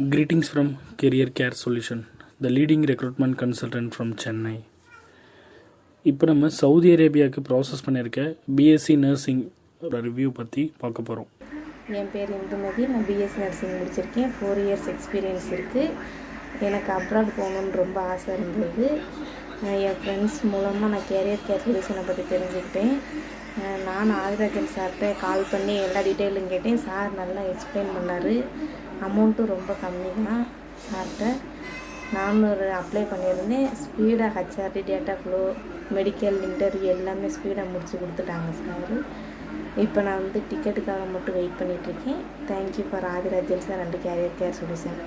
Greetings from Career Care Solution, the leading recruitment consultant from Chennai. இப்போ நம்ம Saudi அரேபியாவுக்கு process பண்ணியிருக்க BSc nursing review பற்றி பார்க்க போகிறோம். என் பேர் இந்துமதி. நான் பிஎஸ்சி நர்சிங் முடிச்சிருக்கேன். 4 இயர்ஸ் எக்ஸ்பீரியன்ஸ் இருக்குது. எனக்கு அப்ராட் போகணுன்னு ரொம்ப ஆசை இருந்தது. என் ஃப்ரெண்ட்ஸ் மூலமாக நான் கேரியர் கேர் சொல்யூஷனை பற்றி தெரிஞ்சுக்கிட்டேன். நான் ஆதிராஜன் சார்கிட்ட கால் பண்ணி எல்லா டீட்டெயிலும் கேட்டேன். சார் நல்லா எக்ஸ்பிளைன் பண்ணார். அமௌண்ட்டும் ரொம்ப கம்மி தான் சார்கிட்ட. நானும் அப்ளை பண்ணியிருந்தேன். ஸ்பீடாக HRD, data flow, medical interview எல்லாமே ஸ்பீடாக முடிச்சு கொடுத்துட்டாங்க சார். இப்போ நான் டிக்கெட்டுக்காக மட்டும் வெயிட் பண்ணிகிட்ருக்கேன். Thank you for Adhirajan sir and carrier care solution.